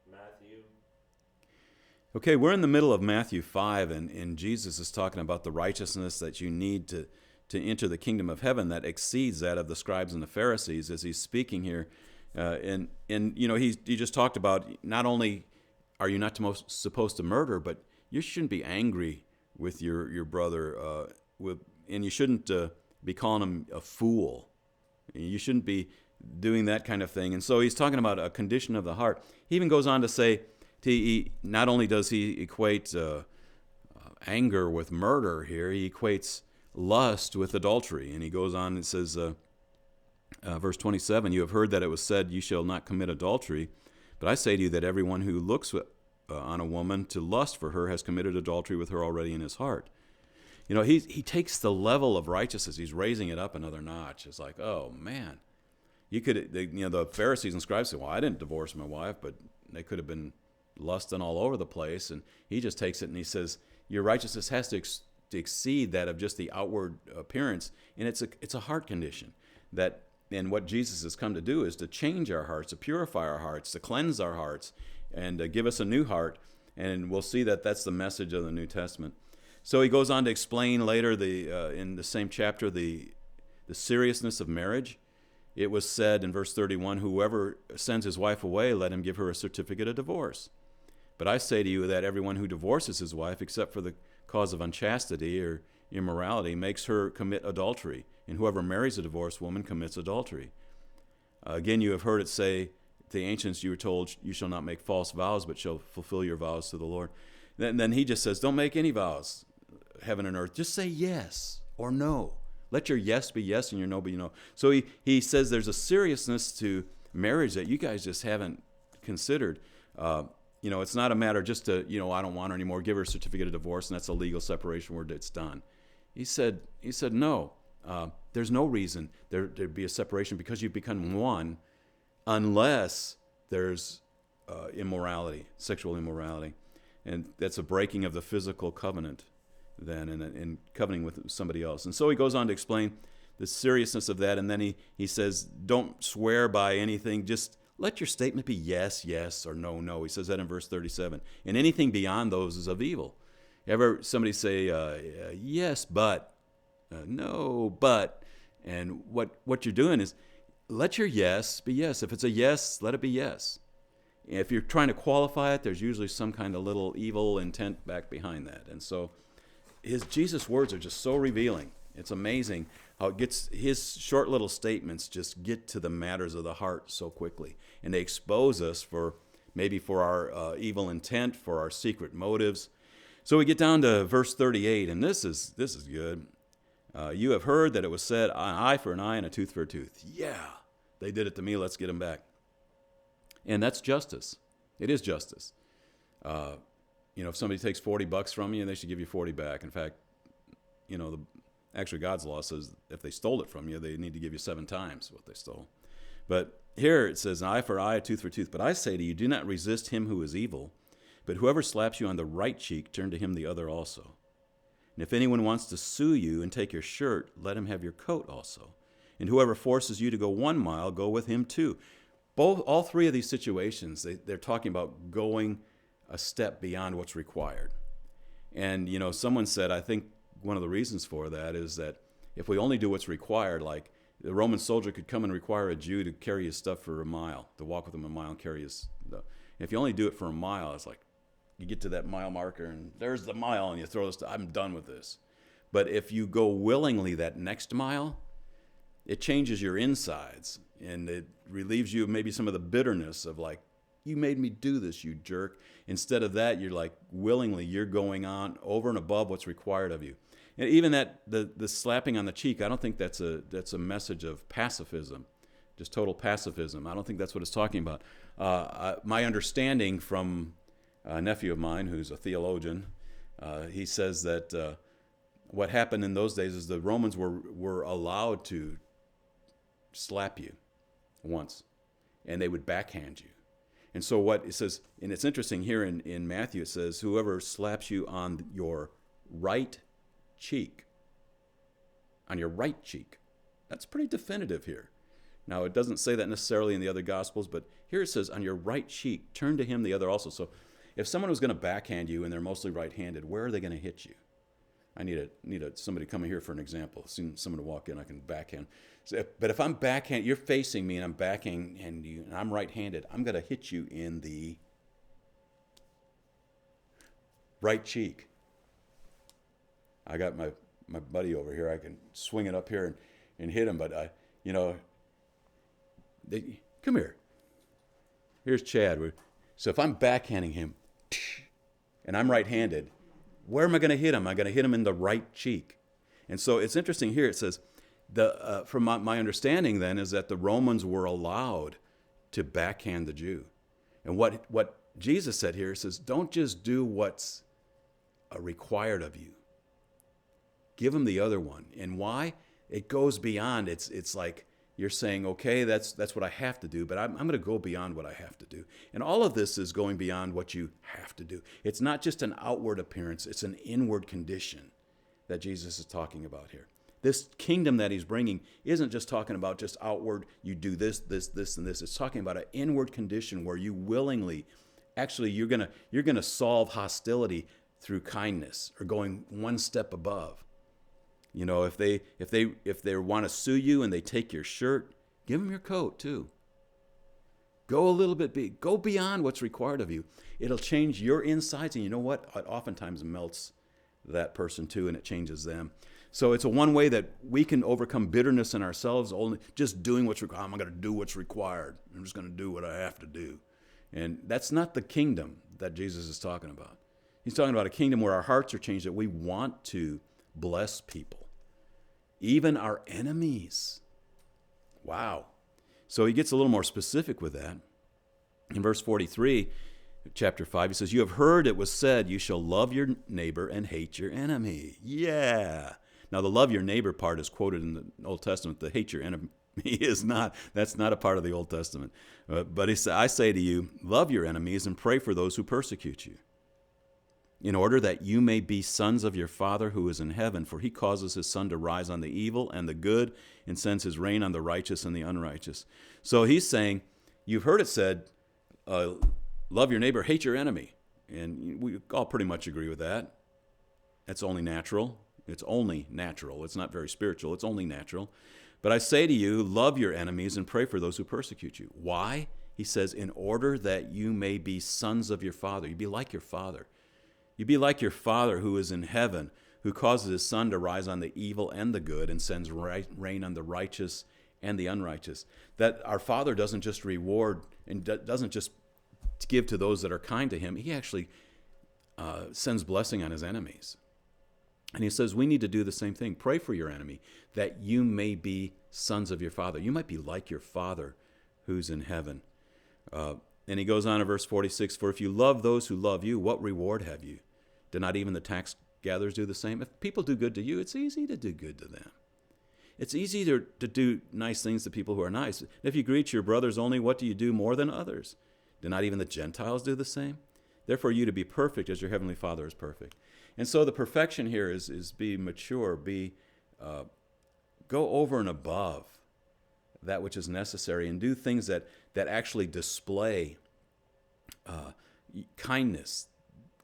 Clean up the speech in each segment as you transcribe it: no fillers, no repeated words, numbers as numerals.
Matthew. Okay, we're in the middle of Matthew 5, and Jesus is talking about the righteousness that you need to enter the kingdom of heaven that exceeds that of the scribes and the Pharisees as he's speaking here. And you know, he just talked about not only are you not supposed to murder, but you shouldn't be angry with your brother, and you shouldn't be calling him a fool. You shouldn't be doing that kind of thing. And so he's talking about a condition of the heart. He even goes on to say, not only does he equate anger with murder here, he equates lust with adultery. And he goes on and says, verse 27, you have heard that it was said, you shall not commit adultery. But I say to you that everyone who looks on a woman to lust for her has committed adultery with her already in his heart. You know, he takes the level of righteousness, he's raising it up another notch. It's like, oh man, the Pharisees and scribes say, well, I didn't divorce my wife, but they could have been lusting all over the place. And he just takes it and he says, your righteousness has to exceed that of just the outward appearance. And it's a heart condition and what Jesus has come to do is to change our hearts, to purify our hearts, to cleanse our hearts, and give us a new heart. And we'll see that that's the message of the New Testament. So he goes on to explain later in the same chapter the seriousness of marriage. It was said in verse 31, whoever sends his wife away, let him give her a certificate of divorce. But I say to you that everyone who divorces his wife, except for the cause of unchastity or immorality, makes her commit adultery. And whoever marries a divorced woman commits adultery. Again, you have heard it say, to the ancients you were told, you shall not make false vows, but shall fulfill your vows to the Lord. Then he just says, don't make any vows, heaven and earth. Just say yes or no. Let your yes be yes and your no be no. So he says there's a seriousness to marriage that you guys just haven't considered. It's not a matter just to, I don't want her anymore, give her a certificate of divorce, and that's a legal separation where it's done. He said no. There's no reason there'd be a separation because you've become one unless there's immorality, sexual immorality. And that's a breaking of the physical covenant then and covenanting with somebody else. And so he goes on to explain the seriousness of that. And then he says, don't swear by anything. Just let your statement be yes, yes, or no, no. He says that in verse 37. And anything beyond those is of evil. Ever somebody say, yes, but, no, but. And what you're doing is let your yes be yes. If it's a yes, let it be yes. If you're trying to qualify it, there's usually some kind of little evil intent back behind that. And so Jesus' words are just so revealing. It's amazing how his short little statements just get to the matters of the heart so quickly. And they expose us for our evil intent, for our secret motives. So we get down to verse 38, and this is good. You have heard that it was said, an eye for an eye and a tooth for a tooth. Yeah, they did it to me, let's get them back. And that's justice. It is justice. If somebody takes $40 from you, they should give you 40 back. In fact, actually God's law says if they stole it from you, they need to give you 7 times what they stole. But here it says, an eye for eye, a tooth for tooth. But I say to you, do not resist him who is evil, but whoever slaps you on the right cheek, turn to him the other also. And if anyone wants to sue you and take your shirt, let him have your coat also. And whoever forces you to go 1 mile, go with him 2. All 3 of these situations, they're talking about going a step beyond what's required. And, someone said, I think one of the reasons for that is that if we only do what's required, like the Roman soldier could come and require a Jew to carry his stuff for a mile, to walk with him a mile and carry his stuff. If you only do it for a mile, it's like you get to that mile marker and there's the mile and you throw this, I'm done with this. But if you go willingly that next mile, it changes your insides and it relieves you of maybe some of the bitterness of like, you made me do this, you jerk. Instead of that, you're like willingly, you're going on over and above what's required of you. And even that, the slapping on the cheek, I don't think that's a message of pacifism, just total pacifism. I don't think that's what it's talking about. My understanding from a nephew of mine who's a theologian, he says that what happened in those days is the Romans were allowed to slap you once, and they would backhand you. And so what it says, and it's interesting here in Matthew, it says, whoever slaps you on your right cheek, that's pretty definitive here. Now, it doesn't say that necessarily in the other Gospels, but here it says, on your right cheek, turn to him the other also. So if someone was going to backhand you and they're mostly right-handed, where are they going to hit you? I need somebody coming here for an example. Soon someone to walk in, I can backhand. But if I'm backhand, you're facing me and I'm backhand you, and I'm right-handed, I'm going to hit you in the right cheek. I got my buddy over here. I can swing it up here and hit him, but come here. Here's Chad. So if I'm backhanding him and I'm right-handed, where am I going to hit him? I'm going to hit him in the right cheek. And so it's interesting here. It says, from my understanding then, is that the Romans were allowed to backhand the Jew. And what Jesus said here says, don't just do what's required of you. Give him the other one. And why? It goes beyond. It's like you're saying, okay, that's what I have to do, but I'm going to go beyond what I have to do. And all of this is going beyond what you have to do. It's not just an outward appearance. It's an inward condition that Jesus is talking about here. This kingdom that he's bringing isn't just talking about just outward, you do this, this, this, and this. It's talking about an inward condition where you willingly, actually, you're gonna solve hostility through kindness or going one step above. You know, if they want to sue you and they take your shirt, give them your coat too. Go a little bit, go beyond what's required of you. It'll change your insides, and you know what? It oftentimes melts that person too, and it changes them. So it's a one way that we can overcome bitterness in ourselves, only just doing what's required. I'm going to do what's required. I'm just going to do what I have to do. And that's not the kingdom that Jesus is talking about. He's talking about a kingdom where our hearts are changed, that we want to bless people, even our enemies. Wow. So he gets a little more specific with that. In verse 43, chapter 5, he says, you have heard it was said, you shall love your neighbor and hate your enemy. Yeah. Now, the love your neighbor part is quoted in the Old Testament. The hate your enemy is not. That's not a part of the Old Testament. But he said, I say to you, love your enemies and pray for those who persecute you, in order that you may be sons of your Father who is in heaven. For he causes his sun to rise on the evil and the good, and sends his rain on the righteous and the unrighteous. So he's saying, you've heard it said, love your neighbor, hate your enemy. And we all pretty much agree with that. That's only natural. It's only natural. It's not very spiritual. It's only natural. But I say to you, love your enemies and pray for those who persecute you. Why? He says, in order that you may be sons of your Father. You be like your Father. You be like your Father who is in heaven, who causes his sun to rise on the evil and the good, and sends rain on the righteous and the unrighteous. That our Father doesn't just reward and doesn't just give to those that are kind to him. He actually sends blessing on his enemies. And he says we need to do the same thing. Pray for your enemy, that you may be sons of your Father. You might be like your Father who's in heaven. And he goes on in verse 46, for if you love those who love you, what reward have you? Do not even the tax gatherers do the same? If people do good to you, it's easy to do good to them. It's easy to do nice things to people who are nice. If you greet your brothers only, what do you do more than others? Do not even the Gentiles do the same? Therefore, you to be perfect as your heavenly Father is perfect. And so the perfection here is be mature, go over and above that which is necessary, and do things that actually display kindness,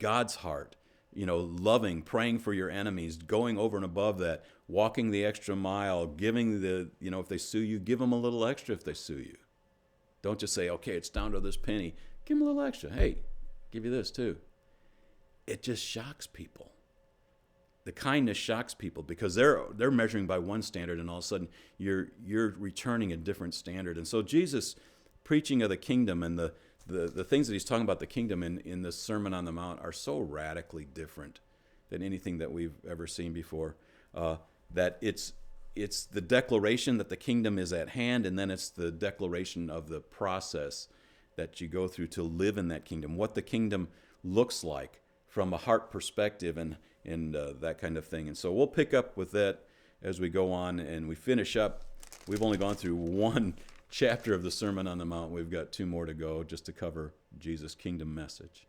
God's heart, loving, praying for your enemies, going over and above that, walking the extra mile, giving if they sue you, give them a little extra if they sue you. Don't just say, okay, it's down to this penny. Give them a little extra. Hey, give you this too. It just shocks people. The kindness shocks people because they're measuring by one standard, and all of a sudden you're returning a different standard. And so Jesus, preaching of the kingdom and the things that he's talking about the kingdom in the Sermon on the Mount are so radically different than anything that we've ever seen before. That it's the declaration that the kingdom is at hand, and then it's the declaration of the process that you go through to live in that kingdom, what the kingdom looks like from a heart perspective and that kind of thing. And so we'll pick up with that as we go on and we finish up. We've only gone through one chapter of the Sermon on the Mount. We've got two more to go just to cover Jesus' kingdom message.